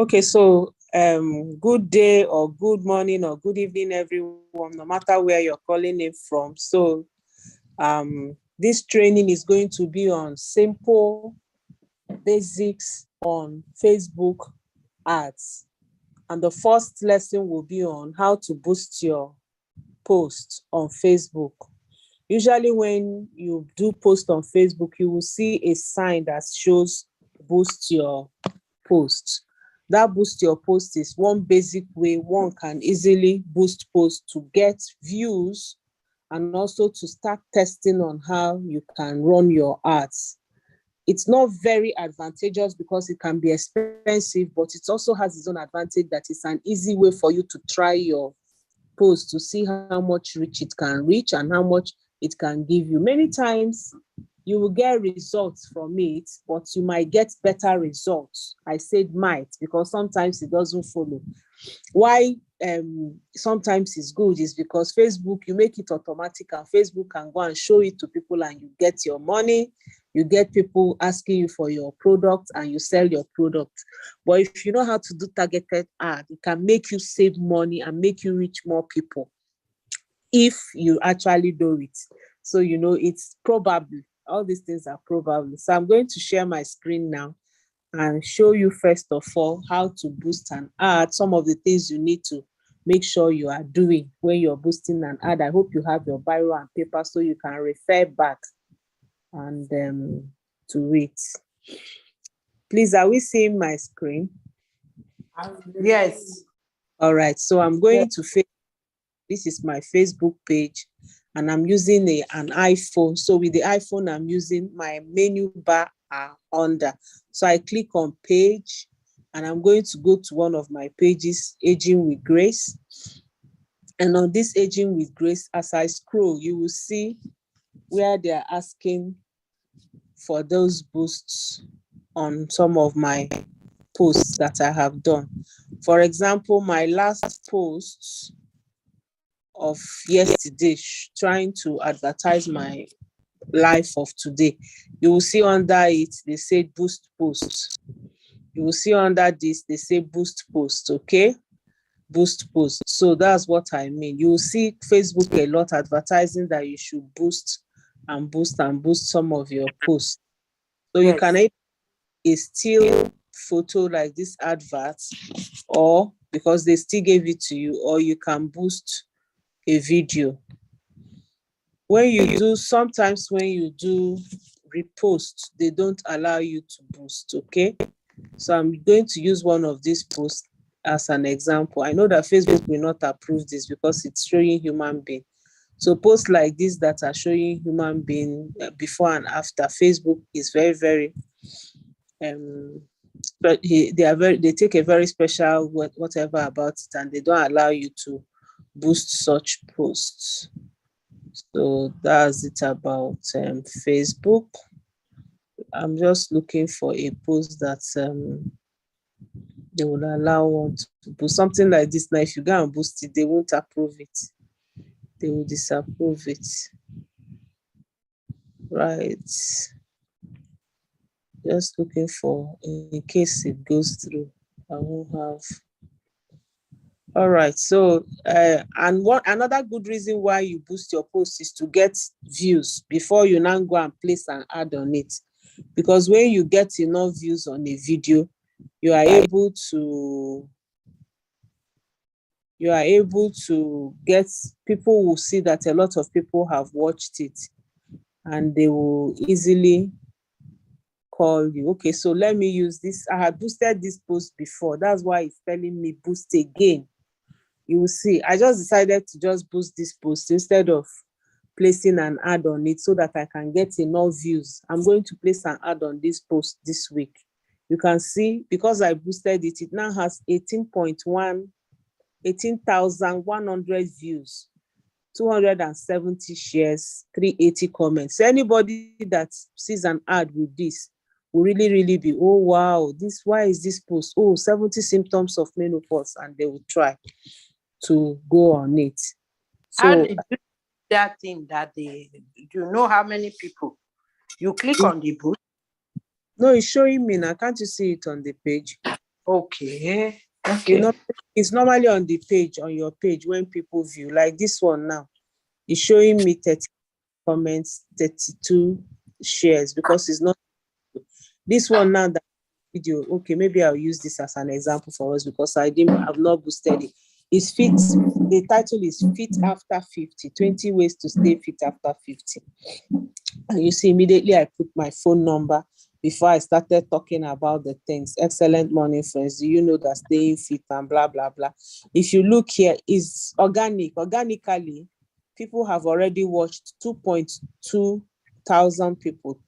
Okay, so good day or good morning or good evening, everyone, no matter where you're calling it from. So this training is going to be on simple basics on Facebook ads. And the first lesson will be on how to boost your post on Facebook. Usually when you do post on Facebook, you will see a sign that shows boost your post. That boost your post is one basic way one can easily boost posts to get views and also to start testing on how you can run your ads. It's not very advantageous because it can be expensive, but it also has its own advantage that it's an easy way for you to try your post to see how much reach it can reach and how much it can give you. Many times you will get results from it, but you might get better results. I said might because sometimes it doesn't follow. Why sometimes it's good is because Facebook, you make it automatic and Facebook can go and show it to people and you get your money. You get people asking you for your product and you sell your product. But if you know how to do targeted ad, it can make you save money and make you reach more people if you actually do it. So, it's probably, all these things are probably. So I'm going to share my screen now and show you first of all how to boost an ad, some of the things you need to make sure you are doing when you're boosting an ad. I hope you have your biro and paper so you can refer back and to it. Please, are we seeing my screen? Yes. All right, so I'm going to this is my Facebook page and I'm using an iPhone. So with the iPhone, I'm using my menu bar under. So I click on page and I'm going to go to one of my pages, Aging with Grace. And on this Aging with Grace, as I scroll, you will see where they're asking for those boosts on some of my posts that I have done. For example, my last post of yesterday, trying to advertise my life of today, you will see under it, they say boost post. You will see under this, they say boost post, okay? Boost post. So that's what I mean. You will see Facebook a lot advertising that you should boost and boost and boost some of your posts. So you can edit a still photo like this advert, or because they still gave it to you, or you can boost a video. Sometimes when you do repost, they don't allow you to boost, okay? So I'm going to use one of these posts as an example. I know that Facebook will not approve this because it's showing human being. So posts like this that are showing human being before and after, Facebook is very, very, but they take a very special whatever about it, and they don't allow you to boost such posts. So that's it about Facebook. I'm just looking for a post that they will allow one to boost. Something like this. Now, if you go and boost it, they won't approve it. They will disapprove it. Right. Just looking for, in case it goes through, I won't have. All right. So, another good reason why you boost your post is to get views before you now go and place an ad on it. Because when you get enough views on a video, you are able to get, people will see that a lot of people have watched it and they will easily call you. Okay, so let me use this. I had boosted this post before. That's why it's telling me boost again. You will see, I just decided to just boost this post instead of placing an ad on it so that I can get enough views. I'm going to place an ad on this post this week. You can see, because I boosted it, it now has 18,100 views, 270 shares, 380 comments. So anybody that sees an ad with this will really, really be, oh, wow, why is this post? Oh, 70 symptoms of menopause, and they will try to go on it. So how did you do that thing that do you know how many people? You click on the boost? No, it's showing me now. Can't you see it on the page? Okay. You Okay. know, it's normally on the page, on your page, when people view. Like this one now, it's showing me 30 comments, 32 shares, because it's not this one now that video. Okay, maybe I'll use this as an example for us because I've not boosted it. It's fit. The title is Fit After 50, 20 Ways to Stay Fit After 50. And you see, immediately I put my phone number before I started talking about the things. Excellent morning, friends. Do you know that staying fit and blah, blah, blah. If you look here, it's organic. Organically, people have already watched 2.2 thousand people.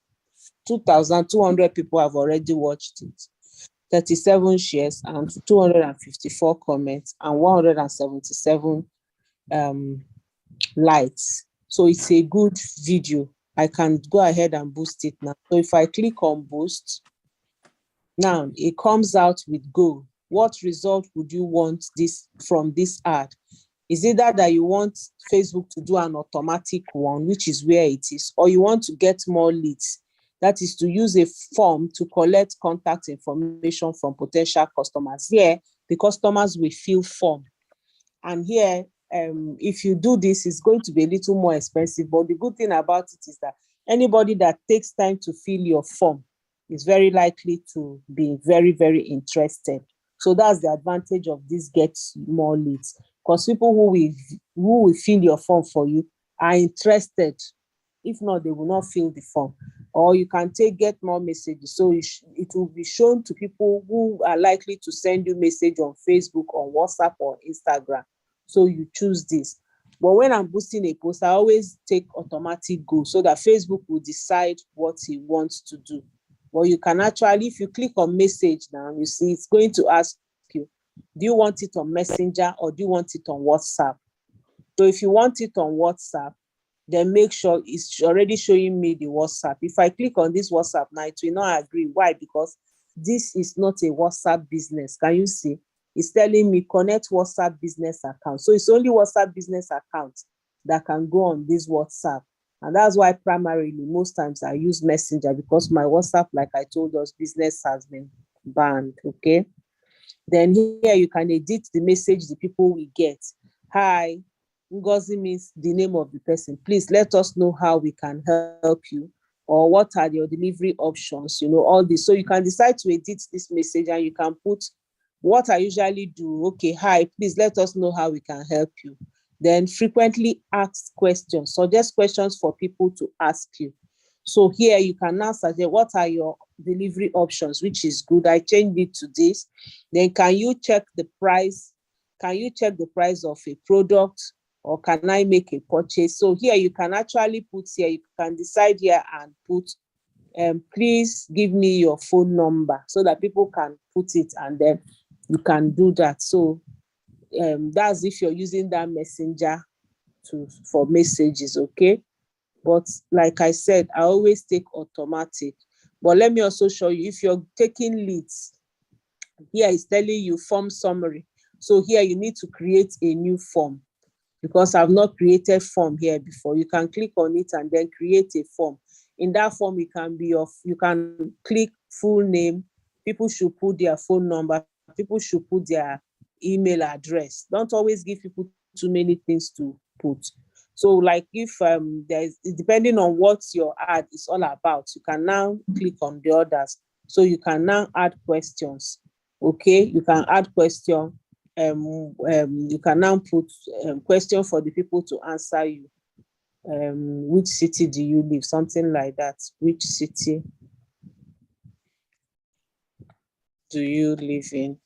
2,200 people have already watched it. 37 shares and 254 comments and 177 likes. So it's a good video. I can go ahead and boost it now. So if I click on boost, now it comes out with go. What result would you want from this ad? Is either that you want Facebook to do an automatic one, which is where it is, or you want to get more leads. That is to use a form to collect contact information from potential customers. Here, the customers will fill form. And here, if you do this, it's going to be a little more expensive. But the good thing about it is that anybody that takes time to fill your form is very likely to be very, very interested. So that's the advantage of this get more leads, because people who will fill your form for you are interested. If not, they will not fill the form. Or you can get more messages. So it will be shown to people who are likely to send you message on Facebook, on WhatsApp, or Instagram. So you choose this. But when I'm boosting a post, I always take automatic go so that Facebook will decide what he wants to do. But you can actually, if you click on message now, you see it's going to ask you, do you want it on Messenger or do you want it on WhatsApp? So if you want it on WhatsApp, then make sure it's already showing me the WhatsApp. If I click on this WhatsApp now, it will not agree. Why? Because this is not a WhatsApp business. Can you see? It's telling me connect WhatsApp business account. So it's only WhatsApp business account that can go on this WhatsApp. And that's why primarily most times I use Messenger, because my WhatsApp, like I told us, business has been banned. Okay. Then here you can edit the message the people will get. Hi, Ngozi means the name of the person. Please let us know how we can help you, or what are your delivery options, all this. So you can decide to edit this message and you can put what I usually do. Okay, hi, please let us know how we can help you. Then frequently asked questions, suggest questions for people to ask you. So here you can now suggest what are your delivery options, which is good. I changed it to this. Then can you check the price? Can you check the price of a product, or can I make a purchase? So here you can actually put here, you can decide here and put, please give me your phone number, so that people can put it and then you can do that. So that's if you're using that messenger for messages, okay? But like I said, I always take automatic. But let me also show you, if you're taking leads, here it's telling you form summary. So here you need to create a new form, because I've not created form here before. You can click on it and then create a form. In that form, you can click full name. People should put their phone number. People should put their email address. Don't always give people too many things to put. So like if depending on what your ad is all about, you can now click on the others. So you can now add questions. Okay, you can add question. You can now put question for the people to answer you. Which city do you live? Something like that. Which city do you live in?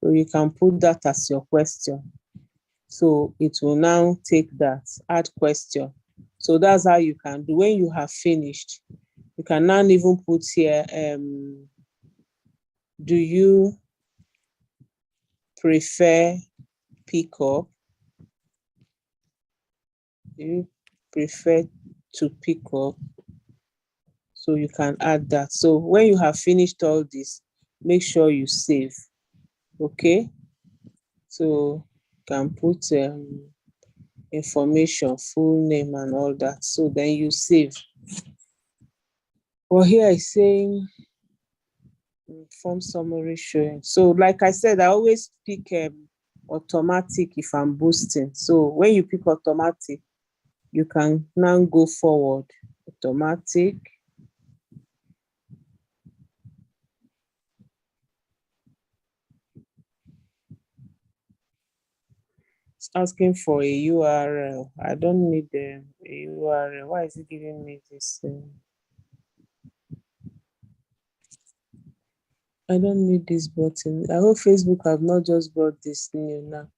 So you can put that as your question. So it will now take that, add question. So that's how you can do. When you have finished, you can now even put here, do you prefer pickup? Do you prefer to pick up? So you can add that. So when you have finished all this, make sure you save. Okay. So you can put information, full name and all that. So then you save. Well, here is saying Form summary showing. So like I said, I always pick automatic if I'm boosting. So when you pick automatic, you can now go forward. Automatic. It's asking for a URL. I don't need a URL. Why is it giving me this? I don't need this button. I hope Facebook have not just brought this new now.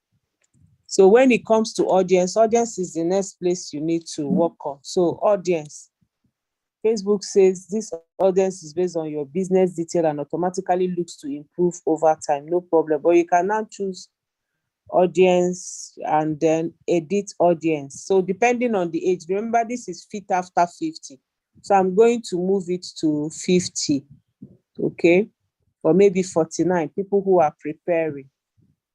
So when it comes to audience, audience is the next place you need to work on. So audience, Facebook says this audience is based on your business detail and automatically looks to improve over time. No problem. But you can now choose audience and then edit audience. So depending on the age, remember this is fit after 50. So I'm going to move it to 50, okay? Or maybe 49, people who are preparing.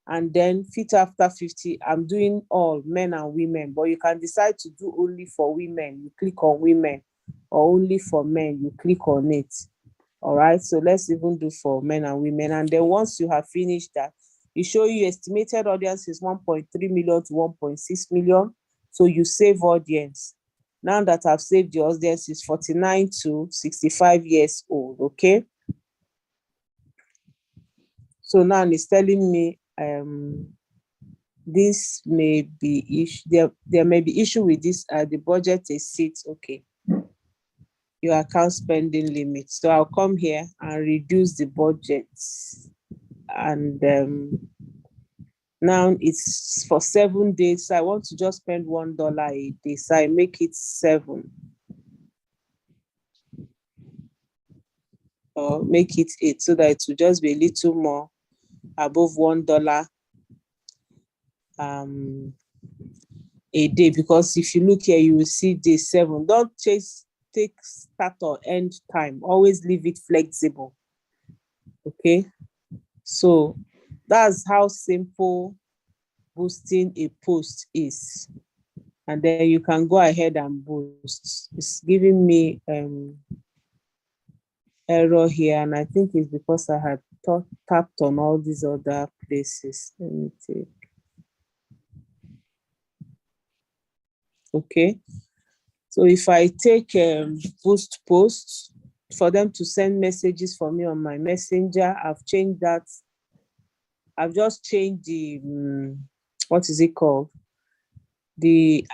And then fit after 50, I'm doing all men and women, but you can decide to do only for women. You click on women, or only for men, you click on it. All right, so let's even do for men and women. And then once you have finished that, it show you estimated audience is 1.3 million to 1.6 million. So you save audience. Now that I've saved the audience is 49 to 65 years old, okay? So now it's telling me this may be there may be issue with this, the budget is set, okay. Your account spending limit. So I'll come here and reduce the budget. And now it's for 7 days. So I want to just spend $1 a day. So I make it 7. Or make it 8 so that it will just be a little more above $1 a day. Because if you look here, you will see day 7. Don't take start or end time. Always leave it flexible. Okay. So that's how simple boosting a post is. And then you can go ahead and boost. It's giving me error here, and I think it's because I had tapped on all these other places. Let me take. Okay. So if I take boost posts for them to send messages for me on my messenger, I've changed that. I've just changed the what is it called? The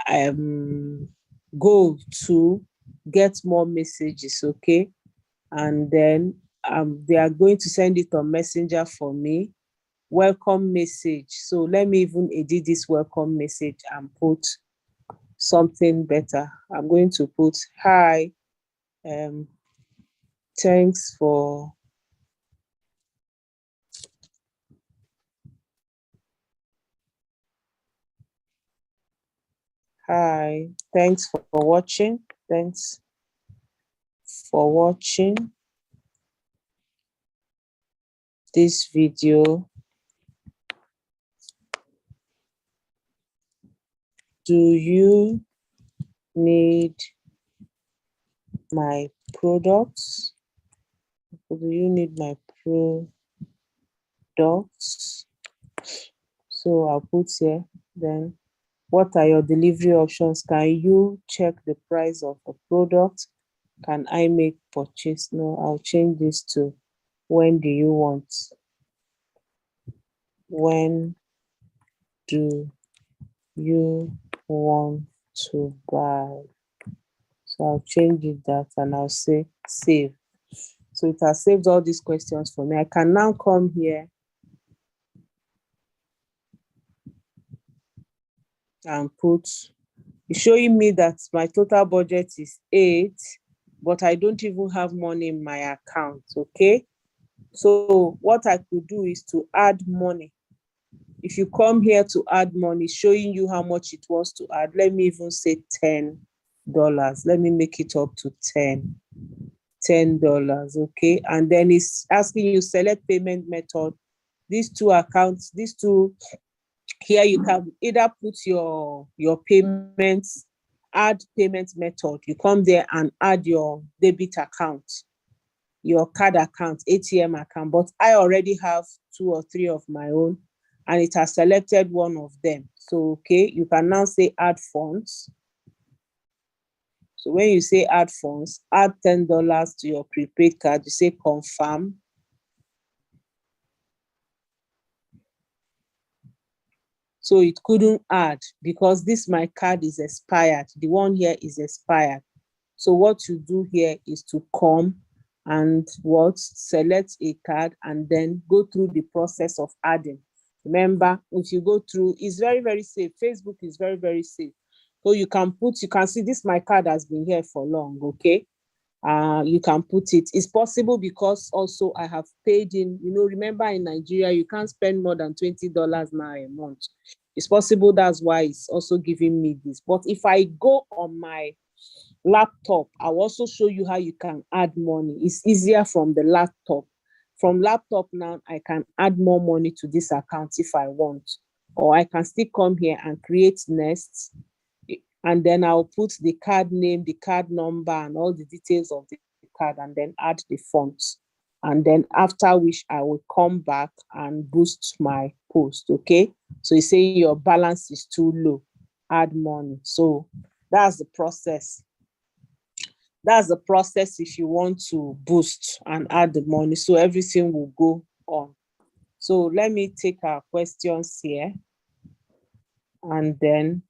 goal to get more messages, okay? And then they are going to send it on messenger for me. Welcome message. So let me even edit this welcome message and put something better. I'm going to put hi, thanks for hi, thanks for watching. Thanks for watching this video. Do you need my products? Do you need my products? So I'll put here, then what are your delivery options? Can you check the price of the product? Can I make purchase? No, I'll change this to when do you want? When do you want to buy? So I'll change it that and I'll say save. So it has saved all these questions for me. I can now come here and put, it's showing me that my total budget is 8, but I don't even have money in my account, okay? So what I could do is to add money. If you come here to add money, showing you how much it wants to add. Let me even say $10. Let me make it up to $10, okay? And then it's asking you select payment method. These two accounts, these two, here you can either put your payments, add payment method. You come there and add your debit account. your card account, ATM account, but I already have 2 or 3 of my own, and it has selected one of them. So, okay, you can now say add funds. So when you say add funds, add $10 to your prepaid card, you say confirm. So it couldn't add because my card is expired. The one here is expired. So what you do here is to come and select a card and then go through the process of adding. Remember, if you go through, it's very, very safe. Facebook is very, very safe. So you can see this, my card has been here for long, okay? You can put it. It's possible because also I have paid in, remember in Nigeria, you can't spend more than $20 now a month. It's possible that's why it's also giving me this. But if I go on my laptop, I'll also show you how you can add money. It's easier from the laptop. From laptop now, I can add more money to this account if I want. Or I can still come here and create nests. And then I'll put the card name, the card number, and all the details of the card, and then add the funds. And then after which I will come back and boost my post, okay? So you say your balance is too low, add money. So that's the process. That's the process if you want to boost and add the money. So everything will go on. So let me take our questions here, and then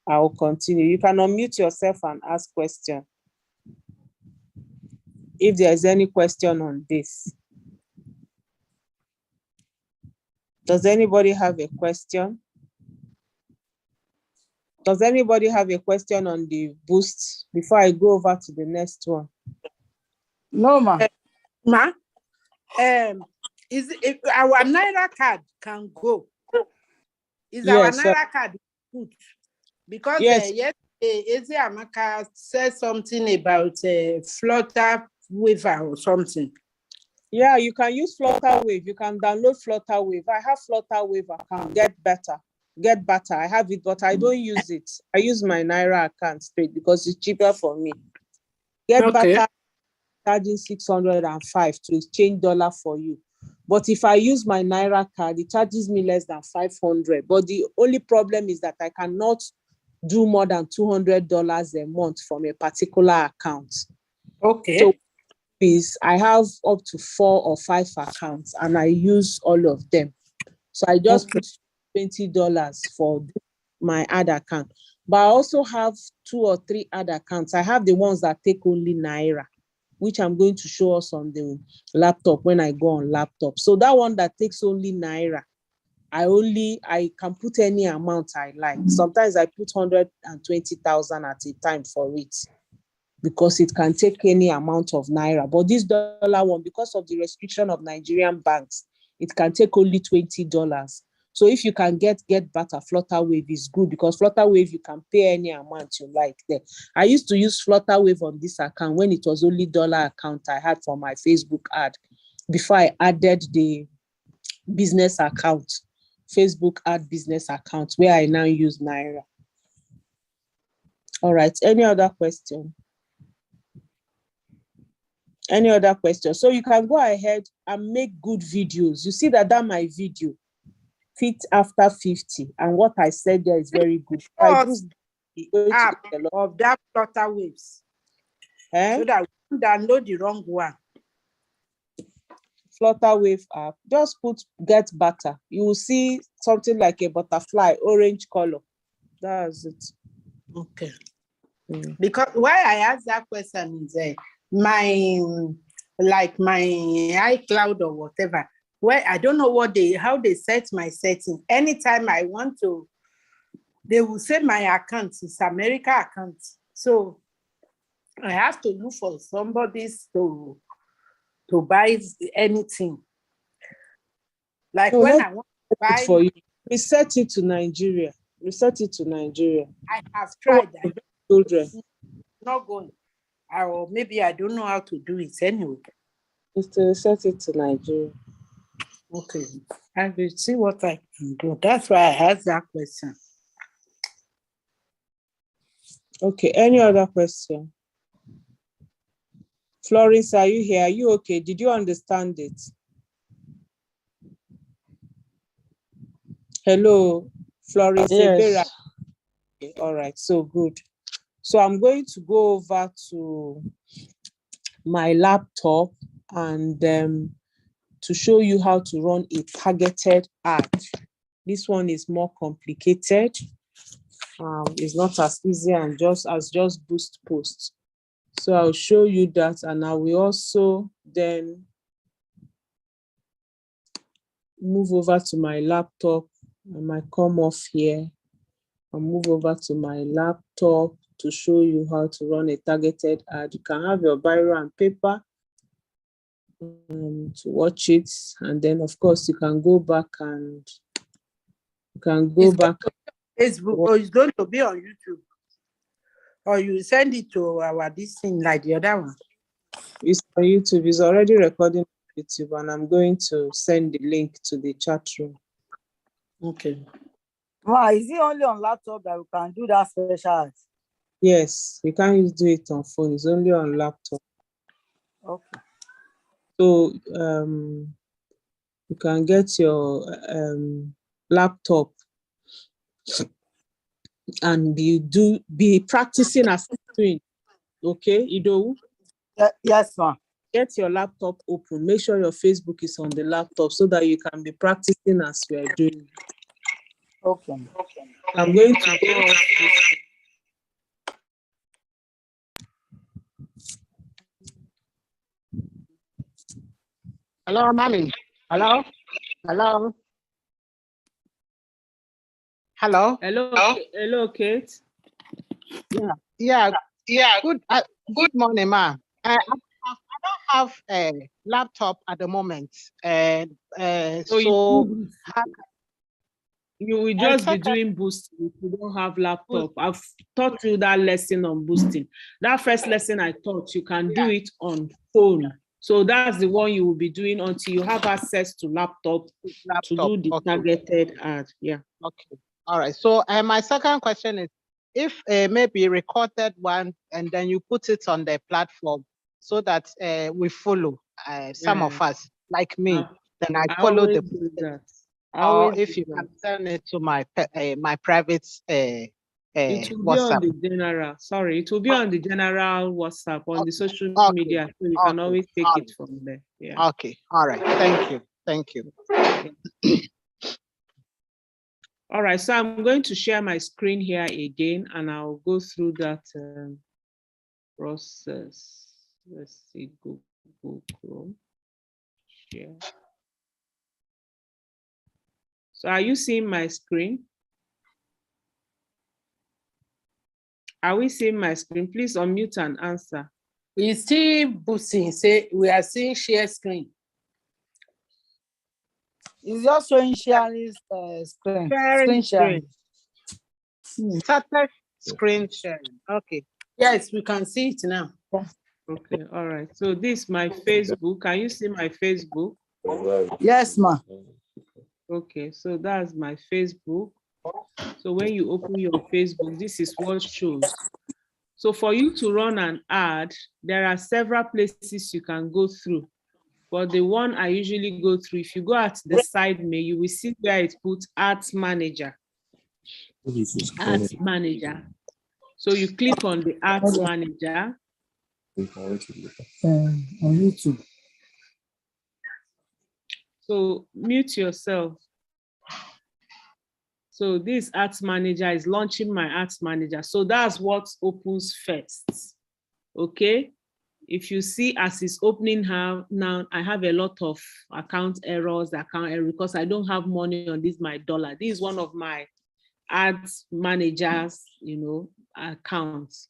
I will continue. You can unmute yourself and ask questions if there is any question on this. Does anybody have a question? Does anybody have a question on the boost before I go over to the next one? No, ma. Is it our Naira card can go? Is Yes, our Naira card good? Because yes. Eze Amaka said something about Flutter waiver or something. Yeah, you can use Flutter Wave. You can download Flutter Wave. I have Flutter Wave account. Get better. I have it, but I don't use it. I use my Naira account straight because it's cheaper for me. Get better, charging 605 to exchange dollar for you. But if I use my Naira card, it charges me less than 500. But the only problem is that I cannot do more than $200 a month from a particular account. Okay. So I have up to 4 or 5 accounts and I use all of them. So I just put $20 for my ad account. But I also have 2 or 3 ad accounts. I have the ones that take only Naira, which I'm going to show us on the laptop when I go on laptop. So that one that takes only Naira, I can put any amount I like. Sometimes I put 120,000 at a time for it because it can take any amount of Naira. But this dollar one, because of the restriction of Nigerian banks, it can take only $20. So if you can get better, Flutter Wave is good because Flutter Wave, you can pay any amount you like there. I used to use Flutter Wave on this account when it was only dollar account I had for my Facebook ad before I added the business account, Facebook ad business account, where I now use Naira. All right, any other question? Any other question? So you can go ahead and make good videos. You see that my video fit after 50, and what I said there is very good. I boost the app of that Flutter Waves. So that we download the wrong one. Flutter Wave app. Just put get better. You will see something like a butterfly, orange color. That's it. Okay. Because why I asked that question is my iCloud or whatever, where I don't know how they set my setting. Anytime I want to, they will say my account is America account. So I have to look for somebody to buy anything. Like when I want to buy for you, reset it to Nigeria. I have tried. Children. Not going. Or maybe I don't know how to do it anyway. It's to reset it to Nigeria. Okay. I will see what I can do. That's why I asked that question. Okay. Any other question? Florence, are you here? Are you okay? Did you understand it? Hello, Florence. Yes. All right, so good. So I'm going to go over to my laptop and to show you how to run a targeted ad. This one is more complicated. It's not as easy and just boost post. So I'll show you that, and I will also then move over to my laptop. I might come off here and move over to my laptop to show you how to run a targeted ad. You can have your biro and paper to watch it, and then of course you can go back and Facebook, or it's going to be on YouTube, or you send it to our this thing like the other one. It's on YouTube. It's already recording on YouTube, and I'm going to send the link to the chat room. Okay. Wow, is it only on laptop that we can do that special ad? Yes, you can't do it on phone. It's only on laptop. Okay. So you can get your laptop and be practicing as doing. Okay, Ido? Yes, ma'am. Get your laptop open. Make sure your Facebook is on the laptop so that you can be practicing as we are doing. Okay. I'm going to go off this. Hello, mommy. Hello. Hello. Hello. Hello, Kate. Yeah. Good morning, ma. I don't have a laptop at the moment, so you will just be doing boosting if you don't have laptop. I've taught you that lesson on boosting. That first lesson I taught, you can do it on phone. So that's the one you will be doing until you have access to laptop to do the targeted ad. Yeah. Okay. All right. So my second question is, if maybe recorded one and then you put it on the platform so that we follow, some of us, like me, then I follow the that. Or if you can send it to my my private it will be on the general. Sorry, it will be on the general WhatsApp on the social media, so you can always take it from there. Yeah. Okay. All right. Thank you. Thank you. All right. So I'm going to share my screen here again, and I'll go through that process. Let's see. Google Chrome. Share. So are you seeing my screen? Are we seeing my screen? Please unmute and answer. We still boosting. Say we are seeing share screen. It's just showing sharing screen. Screen sharing. Started screen sharing. Okay. Yes, we can see it now. Okay. All right. So this is my Facebook. Can you see my Facebook? Yes, ma'am. Okay. So that's my Facebook. So when you open your Facebook, this is what shows. So for you to run an ad, there are several places you can go through. But the one I usually go through, if you go at the side menu, you will see where it puts Ads Manager. Ads Manager. So you click on the Ads Manager. On YouTube. So mute yourself. So this Ads Manager is launching my Ads Manager. So that's what opens first. Okay. If you see as it's opening now, I have a lot of account errors, because I don't have money on this, my dollar. This is one of my Ads Managers, accounts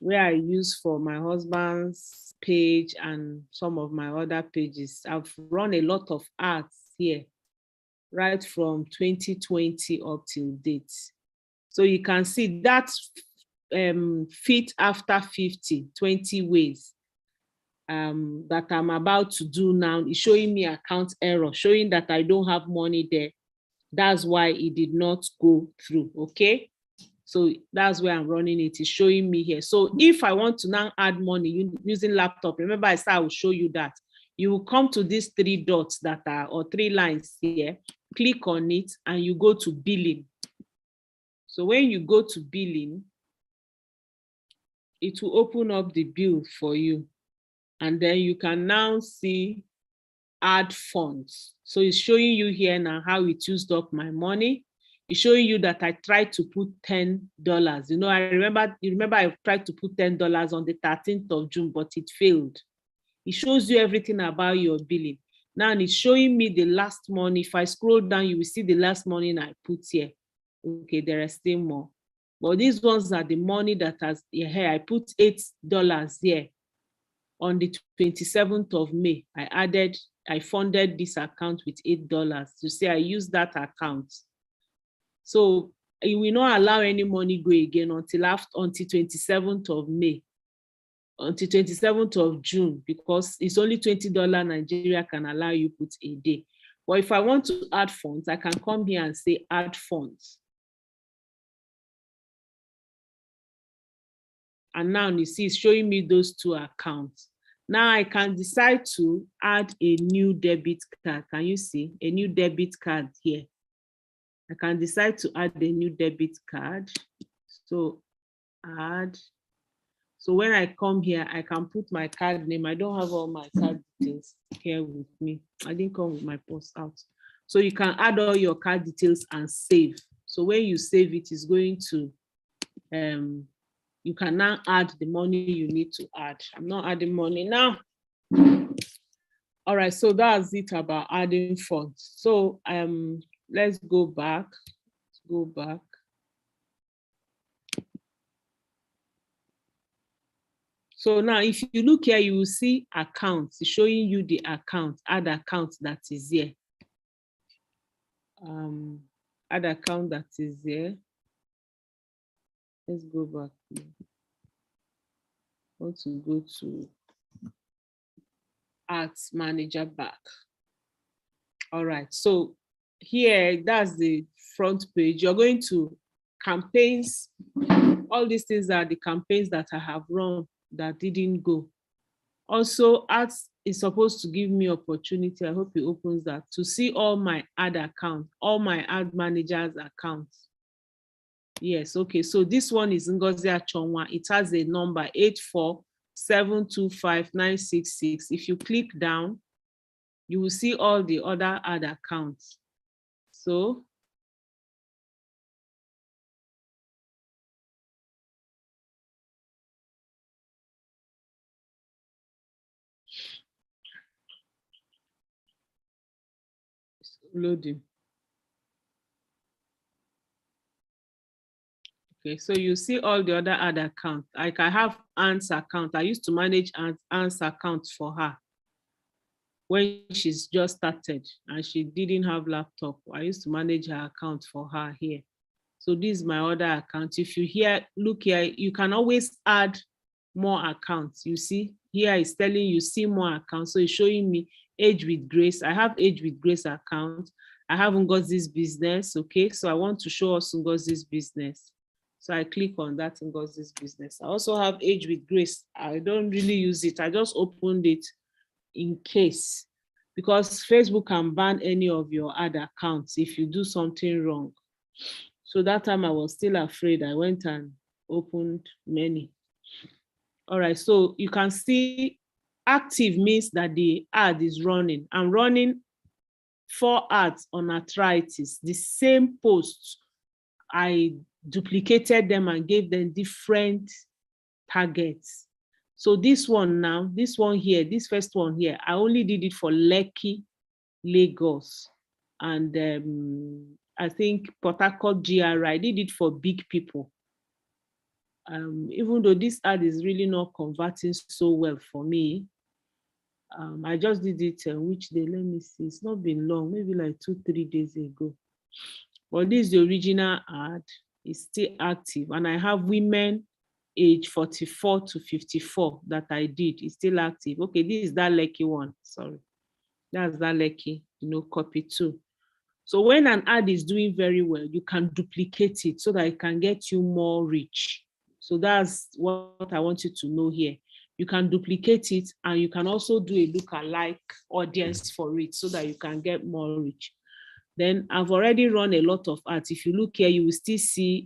where I use for my husband's page and some of my other pages. I've run a lot of ads here, right from 2020 up till date. So you can see that fit after 50, 20 ways that I'm about to do now is showing me account error, showing that I don't have money there. That's why it did not go through, okay? So that's where I'm running it. It's showing me here. So if I want to now add money using laptop, remember I said I will show you that. You will come to these 3 dots that are, or 3 lines here, click on it, and you go to billing. So when you go to billing, it will open up the bill for you. And then you can now see add funds. So it's showing you here now how it used up my money. It's showing you that I tried to put $10. You know, you remember I tried to put $10 on the 13th of June, but it failed. It shows you everything about your billing. Now it's showing me the last money. If I scroll down, you will see the last money I put here. Okay, there are still more. But these ones are the money that has here. I put $8 here on the 27th of May. I funded this account with $8. You see, I used that account. So it will not allow any money go again until 27th of May, until 27th of June, because it's only $20 Nigeria can allow you put a day. But if I want to add funds, I can come here and say add funds. And now you see it's showing me those 2 accounts. Now I can decide to add a new debit card. Can you see a new debit card here? I can decide to add a new debit card. So add. So when I come here, I can put my card name. I don't have all my card details here with me. I didn't come with my purse out. So you can add all your card details and save. So when you save it, it's going to, you can now add the money you need to add. I'm not adding money now. All right, so that's it about adding funds. So let's go back. Let's go back. So now if you look here, you will see accounts. It's showing you the account, add account that is here. Add account that is there. Let's go back. I want to go to Ads Manager back. All right, so here, that's the front page. You're going to campaigns. All these things are the campaigns that I have run that didn't go. Also, ads is supposed to give me opportunity. I hope it opens that to see all my ad accounts, all my ad managers accounts. Yes, okay. So this one is Ngozi Achonwa. It has a number 847259666. If you click down, you will see all the other ad accounts. So it's loading. Okay, so you see all the other ad accounts. Like I have Aunt's account. I used to manage Aunt's account for her when she's just started and she didn't have laptop. I used to manage her account for her here. So this is my other account. If you look here, you can always add more accounts. You see here it's telling you see more accounts. So it's showing me Age with Grace. I have Age with Grace account. I have Ngozi's business. Okay, so I want to show us Ngozi's business. So I click on that Ngozi's business. I also have Age with Grace. I don't really use it. I just opened it in case, because Facebook can ban any of your ad accounts if you do something wrong. So that time I was still afraid. I went and opened many. All right, so you can see active means that the ad is running. I'm running 4 ads on arthritis, the same posts. I duplicated them and gave them different targets. So this one now, this one here, this first one here, I only did it for Lekki, Lagos, and I think Port Harcourt GRI. I did it for big people. Even though this ad is really not converting so well for me, I just did it which day? Let me see. It's not been long, maybe like 2-3 days ago. But this is the original ad. It's still active, and I have women age 44 to 54 that I did. It's still active. Okay, this is that Lekki one. Sorry, that's that Lekki. Copy 2. So when an ad is doing very well, you can duplicate it so that it can get you more reach. So that's what I want you to know here. You can duplicate it, and you can also do a lookalike audience for it so that you can get more reach. Then I've already run a lot of ads. If you look here, you will still see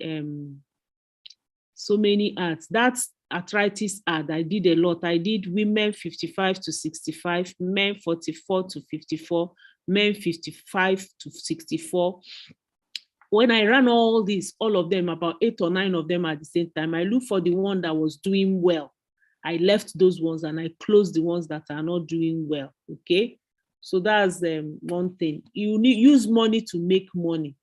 so many ads. That's arthritis ad. I did a lot. I did women 55 to 65, men 44 to 54, men 55 to 64. When I ran all these, all of them, about 8 or 9 of them at the same time, I looked for the one that was doing well. I left those ones and I closed the ones that are not doing well. Okay. So that's one thing. You need use money to make money.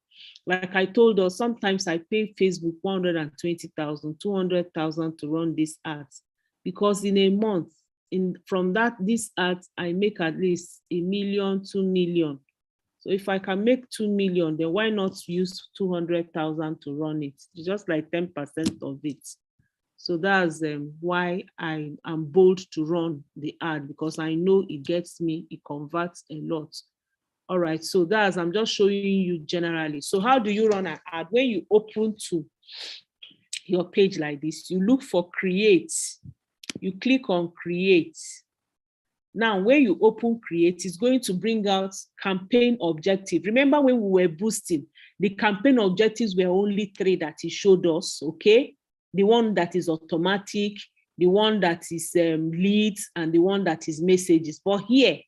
Like I told us, sometimes I pay Facebook 120,000, 200,000 to run these ads, because in a month, from these ads, I make at least 1 million, 2 million. So if I can make 2 million, then why not use 200,000 to run it? It's just like 10% of it. So that's why I am bold to run the ad, because I know it gets me, it converts a lot. All right, so I'm just showing you generally. So how do you run an ad? When you open to your page like this, you look for create, you click on create. Now, when you open create, it's going to bring out campaign objective. Remember when we were boosting, the campaign objectives were only 3 that it showed us, okay? The one that is automatic, the one that is leads, and the one that is messages. But here,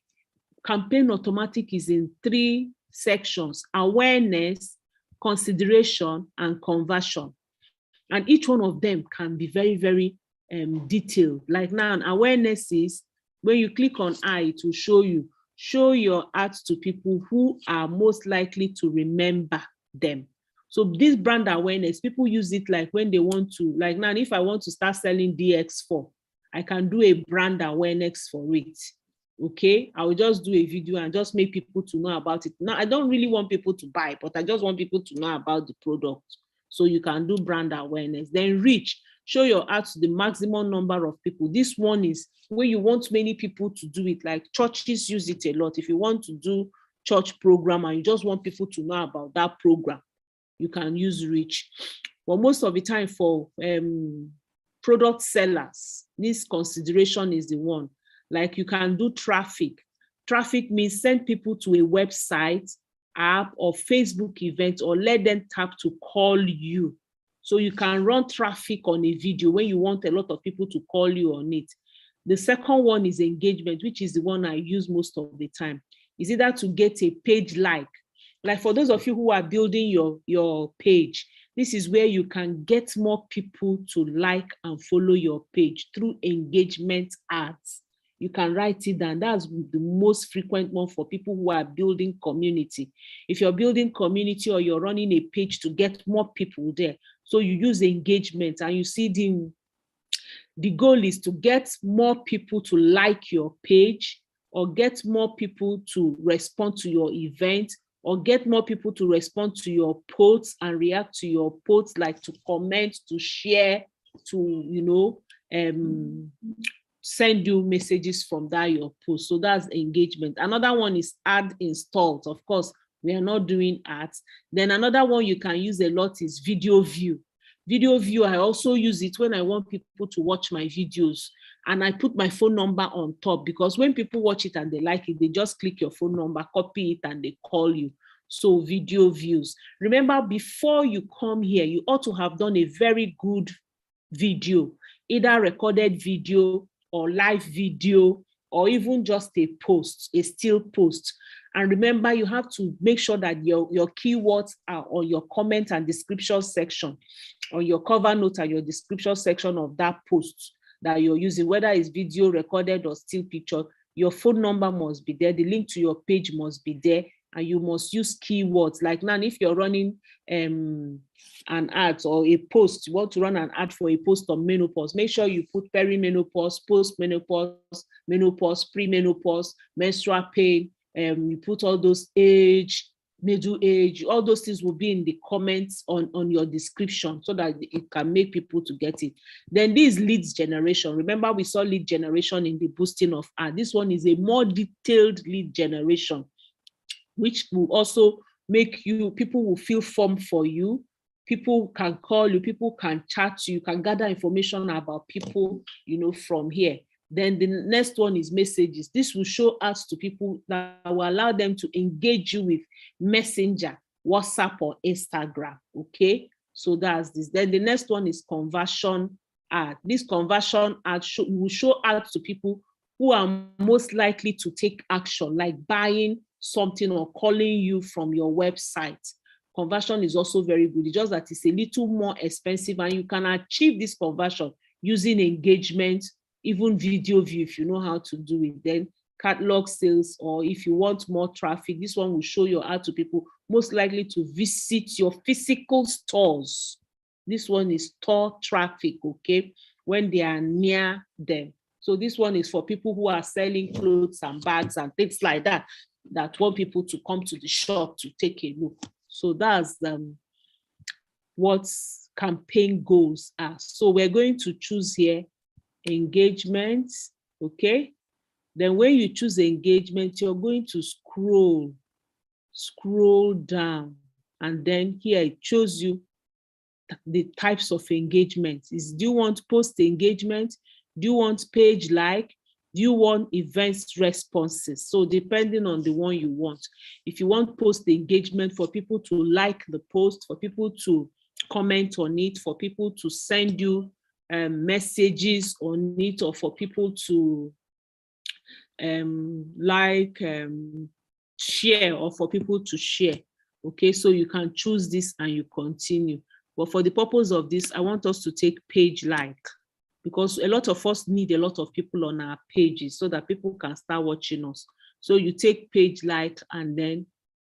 campaign automatic is in 3 sections: awareness, consideration, and conversion. And each one of them can be very, very detailed. Like now, awareness is when you click on I, it will show your ads to people who are most likely to remember them. So this brand awareness, people use it like when they want to, like now, if I want to start selling DX4, I can do a brand awareness for it. Okay, I will just do a video and just make people to know about it. Now, I don't really want people to buy, but I just want people to know about the product. So you can do brand awareness. Then reach, show your ad to the maximum number of people. This one is where you want many people to do it. Like churches use it a lot. If you want to do church program and you just want people to know about that program, you can use reach. But most of the time for product sellers, this consideration is the one. Like you can do traffic. Traffic means send people to a website, app, or Facebook event, or let them tap to call you. So you can run traffic on a video when you want a lot of people to call you on it. The second one is engagement, which is the one I use most of the time. Is either to get a page like for those of you who are building your page, this is where you can get more people to like and follow your page through engagement ads. You can write it down. That's the most frequent one for people who are building community. If you're building community or you're running a page to get more people there, so you use engagement, and you see the goal is to get more people to like your page, or get more people to respond to your event, or get more people to respond to your posts and react to your posts, like to comment, to share, to, send you messages from that your post. So that's engagement. Another one is ad installs. Of course, we are not doing ads. Then another one you can use a lot is video view. Video view, I also use it when I want people to watch my videos, and I put my phone number on top, because when people watch it and they like it, they just click your phone number, copy it, and they call you. So video views. Remember, before you come here, you ought to have done a very good video, either recorded video or live video, or even just a post, a still post. And remember, you have to make sure that your keywords are on your comment and description section, or your cover note and your description section of that post that you're using, whether it's video, recorded, or still picture. Your phone number must be there. The link to your page must be there, and you must use keywords. Like now, if you're running an ad or a post, you want to run an ad for a post on menopause, make sure you put perimenopause, post-menopause, menopause, pre-menopause, menstrual pain, you put all those age, middle age, all those things will be in the comments on your description, so that it can make people to get it. Then this leads generation. Remember, we saw lead generation in the boosting of ad. This one is a more detailed lead generation, which will also people will feel form for you. People can call you, people can chat to you, can gather information about people, from here. Then the next one is messages. This will show out to people that will allow them to engage you with Messenger, WhatsApp, or Instagram. Okay, so that's this. Then the next one is conversion ad. This conversion ad will show out to people who are most likely to take action, like buying something or calling you from your website. Conversion is also very good. It's just that it's a little more expensive, and you can achieve this conversion using engagement, even video view, if you know how to do it. Then catalog sales, or if you want more traffic, this one will show you how to people most likely to visit your physical stores. This one is store traffic, okay, when they are near them. So this one is for people who are selling clothes and bags and things like that, that want people to come to the shop to take a look. So that's what campaign goals are. So we're going to choose here engagement, okay? Then when you choose engagement, you're going to scroll down, and then here it shows you the types of engagement. Do you want post engagement? Do you want page like? Do you want events responses? So depending on the one you want. If you want post engagement, for people to like the post, for people to comment on it, for people to send you messages on it, or for people to share, or for people to share. Okay, so you can choose this and you continue. But for the purpose of this, I want us to take page like, because a lot of us need a lot of people on our pages so that people can start watching us. So you take page like, and then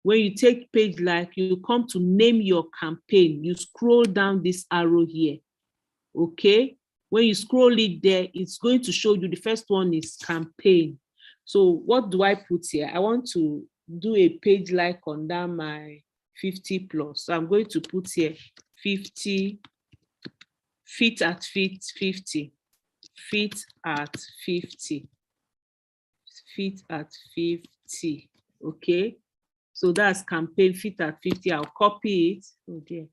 when you take page like, you come to name your campaign. You scroll down this arrow here, okay? When you scroll it there, it's going to show you the first one is campaign. So what do I put here? I want to do a page like under my 50 plus. So I'm going to put here 50, fit at 50, fit at 50, fit at 50, okay? So that's campaign fit at 50. I'll copy it. Oh dear.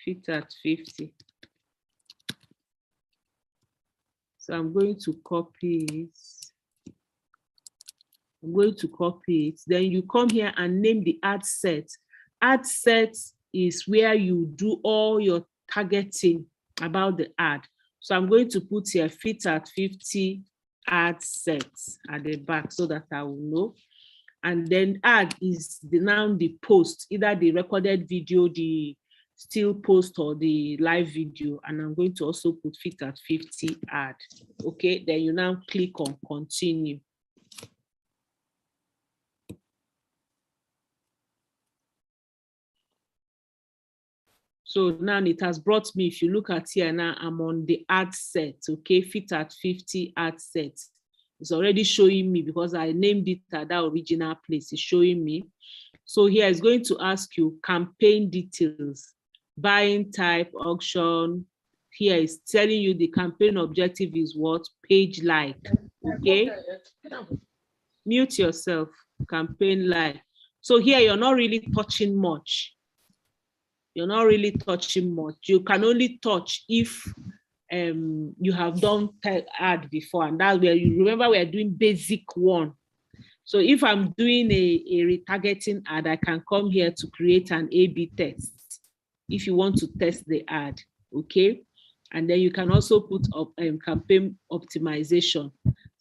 Fit at 50. So I'm going to copy it. I'm going to copy it. Then you come here and name the ad set. Ad set is where you do all your targeting about the ad. So I'm going to put here fit at 50 ad sets at the back so that I will know. And then ad is now the post, either the recorded video, the still post, or the live video. And I'm going to also put fit at 50 ad. Okay, then you now click on continue. So now it has brought me, if you look at here now, I'm on the ad set, okay, fit at 50 ad set. It's already showing me because I named it at that original place. It's showing me. So here it's going to ask you campaign details, buying type, auction. Here is telling you the campaign objective is what? Page like, okay? Mute yourself, campaign like. So here you're not really touching much. You're not really touching much. You can only touch if you have done ad before, and that's where you remember we're doing basic one. So if I'm doing a retargeting ad, I can come here to create an A/B test if you want to test the ad, okay? And then you can also put up campaign optimization.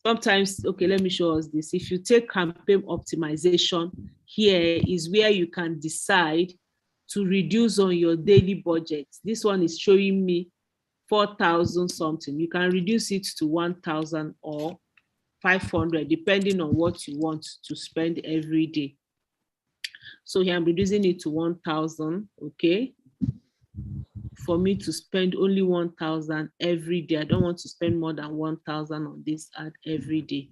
Sometimes, okay, let me show us this. If you take campaign optimization, here is where you can decide to reduce on your daily budget. This one is showing me 4,000 something. You can reduce it to 1,000 or 500, depending on what you want to spend every day. So here I'm reducing it to 1,000, okay? For me to spend only 1,000 every day. I don't want to spend more than 1,000 on this ad every day.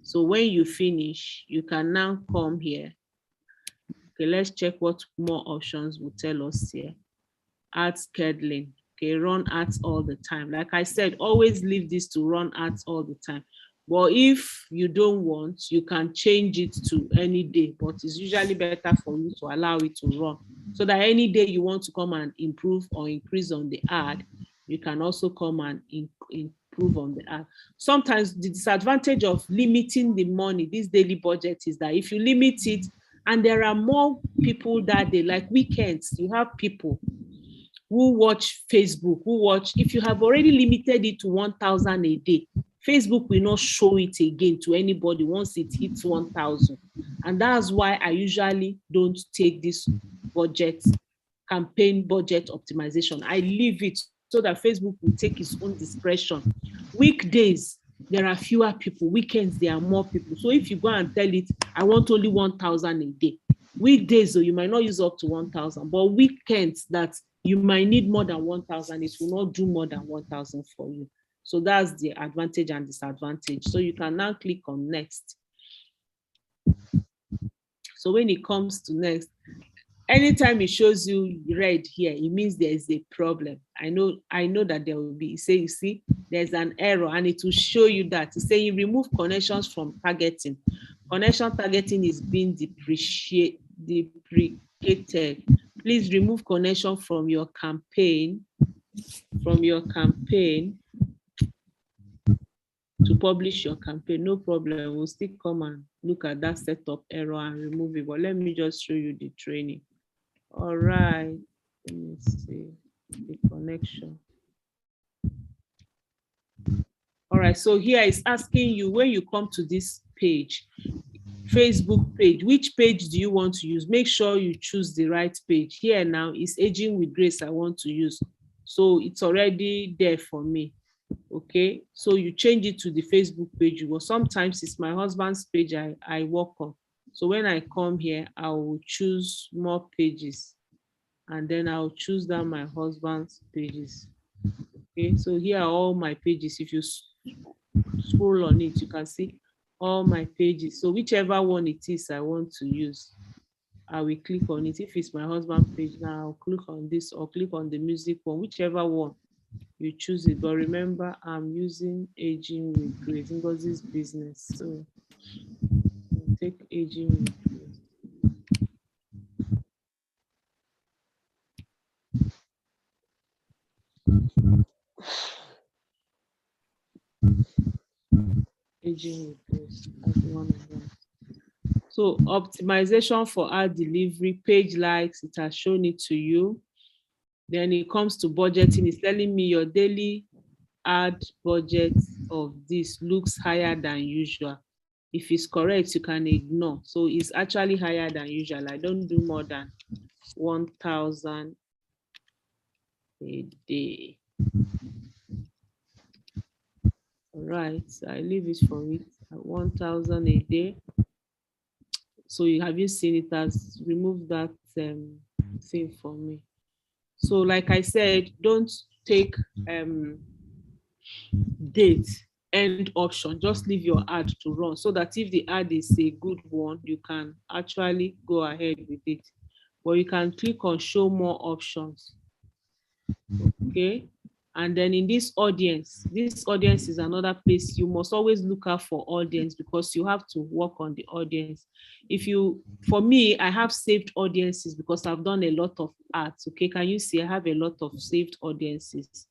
So when you finish, you can now come here. Okay, let's check what more options will tell us here. Ad scheduling. Okay, run ads all the time. Like I said, always leave this to run ads all the time. But if you don't want, you can change it to any day, but it's usually better for you to allow it to run so that any day you want to come and improve or increase on the ad, you can also come and improve on the ad. Sometimes the disadvantage of limiting the money, this daily budget, is that if you limit it and there are more people that day, like weekends, you have people who watch Facebook, if you have already limited it to 1,000 a day, Facebook will not show it again to anybody once it hits 1,000. And that's why I usually don't take this campaign budget optimization. I leave it so that Facebook will take its own discretion. Weekdays, there are fewer people. Weekends, there are more people. So if you go and tell it, I want only 1,000 a day. Weekdays, though, you might not use up to 1,000, but weekends that you might need more than 1,000, it will not do more than 1,000 for you. So that's the advantage and disadvantage. So you can now click on next. So when it comes to next, anytime it shows you red here, it means there is a problem. I know that there will be, say, you see, there's an error, and it will show you that. It's saying remove connections from targeting. Connection targeting is being deprecated. Please remove connection from your campaign, to publish your campaign. No problem. We'll still come and look at that setup error and remove it. But let me just show you the training. All right. Let me see the connection. All right. So here it's asking you, when you come to this page, Facebook page, which page do you want to use? Make sure you choose the right page. Here now is Aging with Grace I want to use. So it's already there for me. Okay, so you change it to the Facebook page. Well, sometimes it's my husband's page I work on. So when I come here, I will choose more pages, and then I'll choose down my husband's pages. Okay, so here are all my pages. If you scroll on it, you can see all my pages. So whichever one it is I want to use, I will click on it. If it's my husband's page, now I'll click on this or click on the music one, whichever one you choose it. But remember, I'm using Aging with Grace, Ngozi's business. So I'll take Aging with Grace. Aging with Grace as one of them. So optimization for ad delivery, page likes, it has shown it to you. Then it comes to budgeting. It's telling me your daily ad budget of this looks higher than usual. If it's correct, you can ignore. So it's actually higher than usual. I don't do more than 1,000 a day. All right, so I leave it for it at 1,000 a day. So have you seen it? Has removed that thing for me. So like I said, don't take date end option. Just leave your ad to run so that if the ad is a good one, you can actually go ahead with it. But you can click on show more options. Okay. And then in this audience is another place. You must always look out for audience because you have to work on the audience. For me, I have saved audiences because I've done a lot of ads. Okay, can you see I have a lot of saved audiences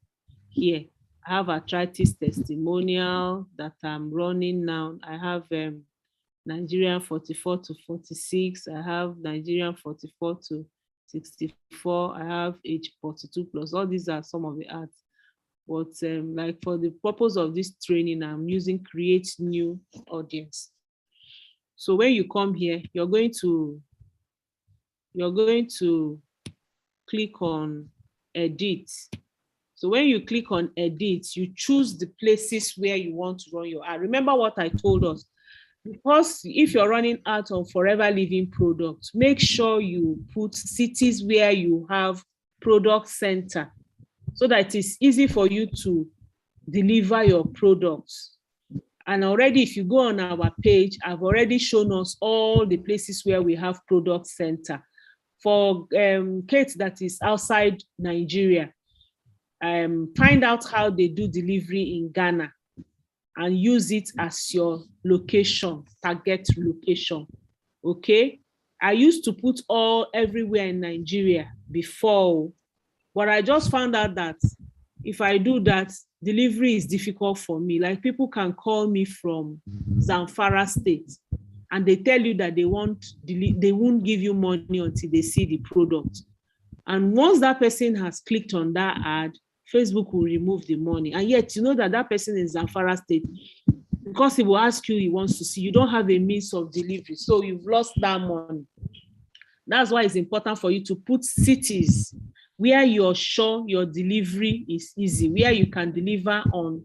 here? I have arthritis testimonial that I'm running now. I have Nigerian 44 to 46. I have Nigerian 44 to 64. I have age 42 plus. All these are some of the ads. But like for the purpose of this training, I'm using create new audience. So when you come here, you're going to click on edit. So when you click on edit, you choose the places where you want to run your ad. Remember what I told us, because if you're running ads on Forever Living products, make sure you put cities where you have product center, so that it's easy for you to deliver your products. And already, if you go on our page, I've already shown us all the places where we have product center. For Kate that is outside Nigeria, find out how they do delivery in Ghana. and use it as your location, target location. Okay. I used to put all everywhere in Nigeria before, but I just found out that if I do that, delivery is difficult for me. Like people can call me from Zamfara State and they tell you that they won't give you money until they see the product. And once that person has clicked on that ad, Facebook will remove the money. And yet, you know that that person in Zamfara State, because he will ask you, he wants to see, you don't have a means of delivery. So you've lost that money. That's why it's important for you to put cities where you're sure your delivery is easy, where you can deliver on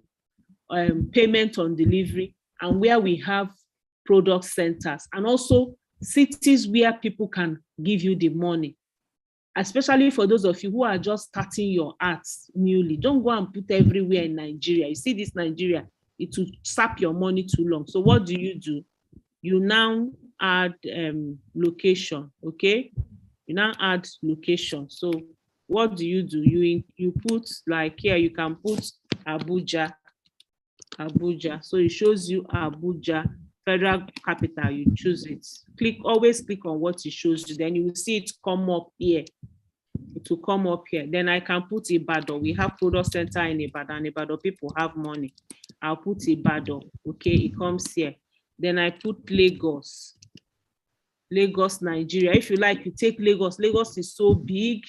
payment on delivery, and where we have product centers, and also cities where people can give you the money. Especially for those of you who are just starting your arts newly. Don't go and put everywhere in Nigeria. You see this Nigeria, it will sap your money too long. So what do? You now add location, okay? You now add location. So what do? You put, like here, you can put Abuja. So it shows you Abuja, federal capital, you choose it. Always click on what it shows you, then you will see it come up here. It will come up here. Then I can put Ibadan. We have product center in Ibadan. Ibadan people have money. I'll put Ibadan. Okay, it comes here. Then I put Lagos. Lagos, Nigeria. If you like, you take Lagos. Lagos is so big.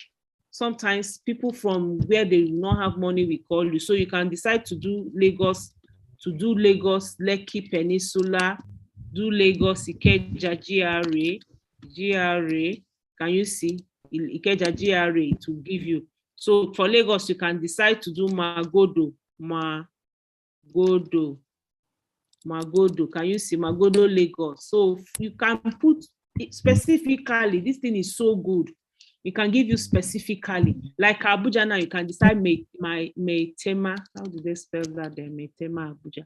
Sometimes people from where they do not have money will call you. So you can decide to do Lagos, Lekki Peninsula, do Lagos, Ikeja, GRA. Can you see? Ikeja, GRA to give you. So for Lagos, you can decide to do Magodo. Can you see Magodo, Lagos? So you can put it specifically. This thing is so good. It can give you specifically. Like Abuja now, you can decide Maitama. How do they spell that there? Maitama, Abuja.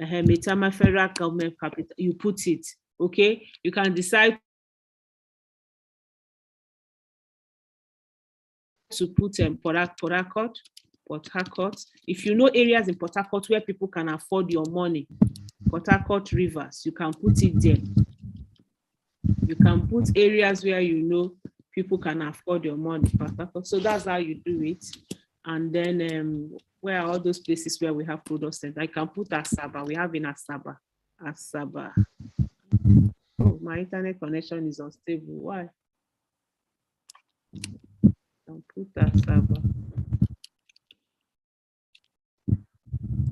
Maitama Federal Government Capital. You put it, okay? You can decide to put Port Harcourt. If you know areas in Port Harcourt where people can afford your money, Port Harcourt Rivers, you can put it there. You can put areas where you know people can afford your money, Port Harcourt. So that's how you do it. And then where are all those places where we have product center? I can put Asaba. We have in Asaba. Oh, my internet connection is unstable. Why? I'll put Asaba.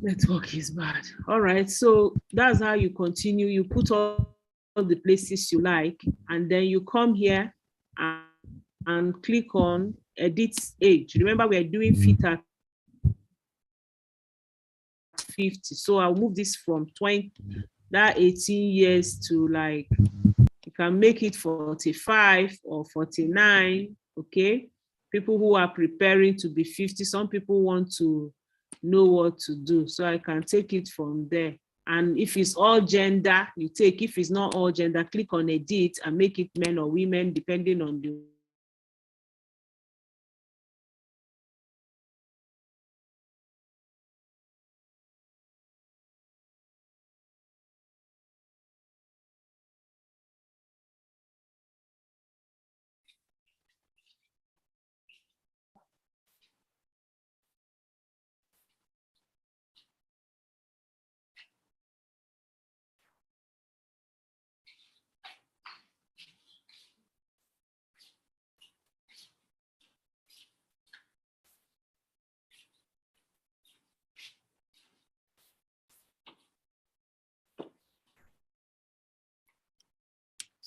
Network is bad. All right, so that's how you continue. You put all the places you like, and then you come here and click on edit age. Remember, we're doing fit at 50. So I'll move this from 18 years to, like, you can make it 45 or 49, okay? People who are preparing to be 50, some people want to know what to do. So I can take it from there. And if it's all gender, you take. If it's not all gender, click on edit and make it men or women, depending on the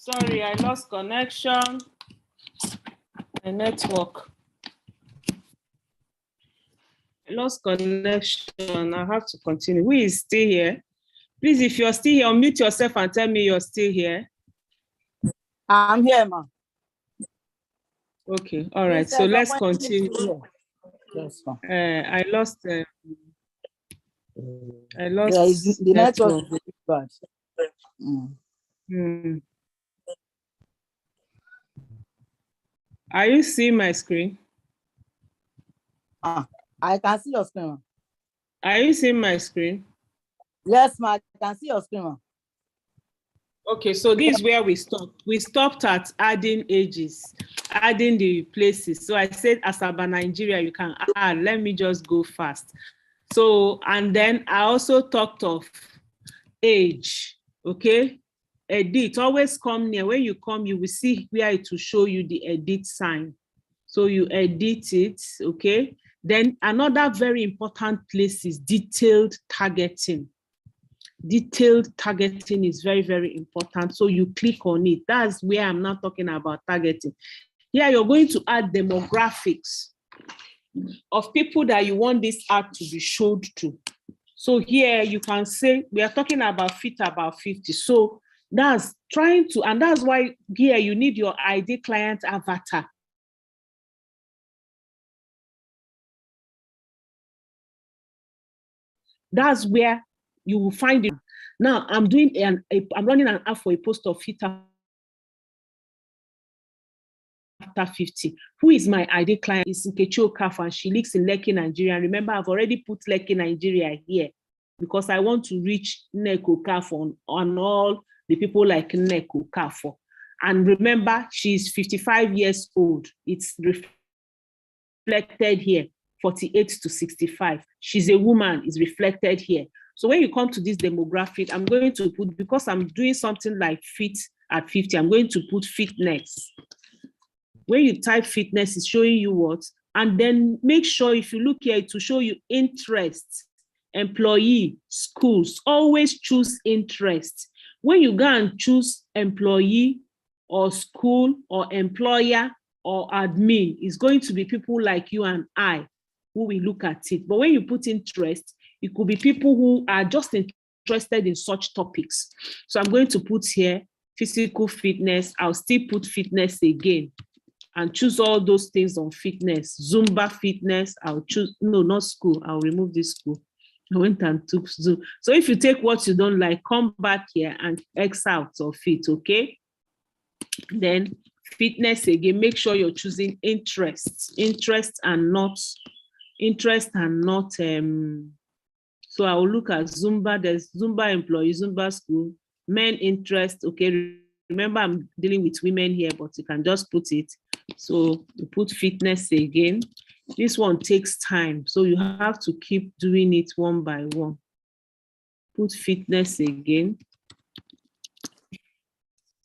Sorry, I lost connection. My network. I lost connection. I have to continue. Who is still here? Please, if you're still here, unmute yourself and tell me you're still here. I'm here, ma. Okay, all right. So let's continue. Yes, ma. I lost. The network is bad. Are you seeing my screen? I can see your screen. Are you seeing my screen? Yes, ma. I can see your screen, ma. Okay, so this is where we stopped. We stopped at adding ages, adding the places. So I said Asaba, Nigeria, you can add. Let me just go fast. So, and then I also talked of age, okay? Edit, always come near. When you come, you will see where it will show you the edit sign. So you edit it, okay? Then another very important place is detailed targeting. Detailed targeting is very, very important. So you click on it. That's where I'm not talking about targeting. Here you're going to add demographics of people that you want this ad to be showed to. So here you can say, we are talking about fit about 50. So that's trying to, and that's why here you need your ID client avatar. That's where you will find it. Now I'm running an ad for a post of fit after 50. Who is my ID client? Is Nkechi Okafor, and she lives in Lekki, Nigeria. Remember, I've already put Lekki, Nigeria here because I want to reach Nneka Okafor on all the people like Nneka Okafor. And remember, she's 55 years old. It's reflected here, 48 to 65. She's a woman, is reflected here. So when you come to this demographic, I'm going to put, because I'm doing something like fit at 50, I'm going to put fitness. When you type fitness, it's showing you what, and then make sure if you look here to show you interest, employee, schools, always choose interest. When you go and choose employee or school or employer or admin, it's going to be people like you and I who will look at it. But when you put interest, it could be people who are just interested in such topics. So I'm going to put here physical fitness. I'll still put fitness again and choose all those things on fitness. Zumba fitness, I'll choose, no, not school, I'll remove this school. I went and took Zoom. So if you take what you don't like, come back here and X out of it, okay? Then fitness again, make sure you're choosing interest and not, so I will look at Zumba, there's Zumba employee, Zumba school, men interest, okay? Remember, I'm dealing with women here, but you can just put it. So you put fitness again. This one takes time, so you have to keep doing it one by one. Put fitness again.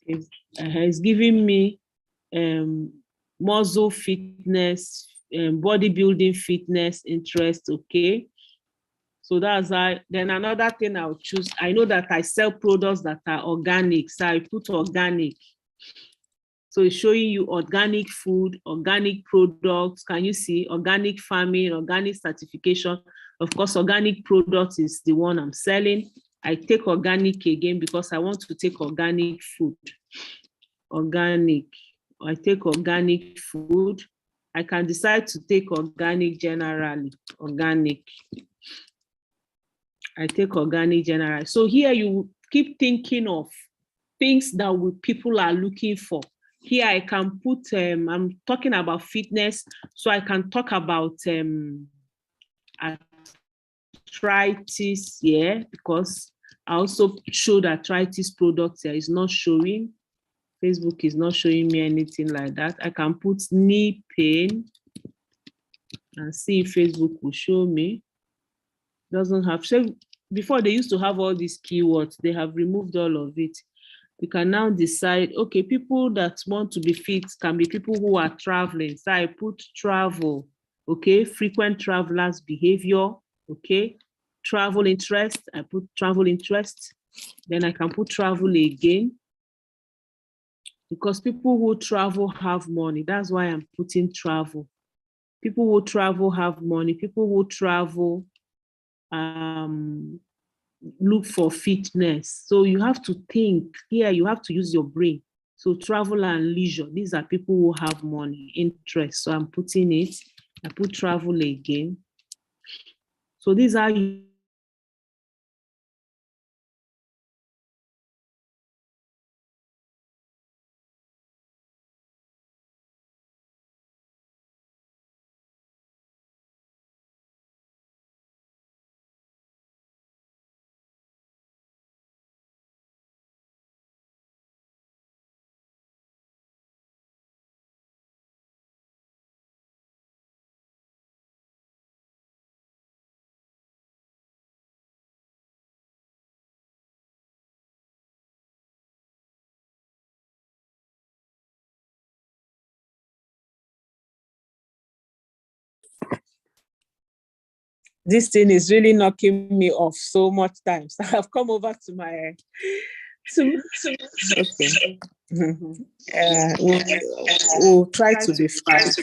It's giving me muscle fitness, bodybuilding fitness interest, okay? So that's how, then another thing I'll choose, I know that I sell products that are organic, so I put organic. So it's showing you organic food, organic products. Can you see organic farming, organic certification? Of course, organic products is the one I'm selling. I take organic again because I want to take organic food. Organic, I take organic food. I can decide to take organic generally, organic. I take organic generally. So here you keep thinking of things that people are looking for. Here I can put, I'm talking about fitness, so I can talk about arthritis here, because I also showed arthritis products here. It's not showing. Facebook is not showing me anything like that. I can put knee pain and see if Facebook will show me. Doesn't have, so before they used to have all these keywords, they have removed all of it. You can now decide, okay, people that want to be fit can be people who are traveling. So I put travel, okay, frequent travelers behavior, okay, travel interest, I put travel interest. Then I can put travel again, because people who travel have money. That's why I'm putting travel. People who travel have money. People who travel look for fitness. So you have to think here, you have to use your brain. So travel and leisure, these are people who have money, interest. So I'm putting it, I put travel again. So these are This thing is really knocking me off so much times. I've come over to my okay. We'll try to be fast.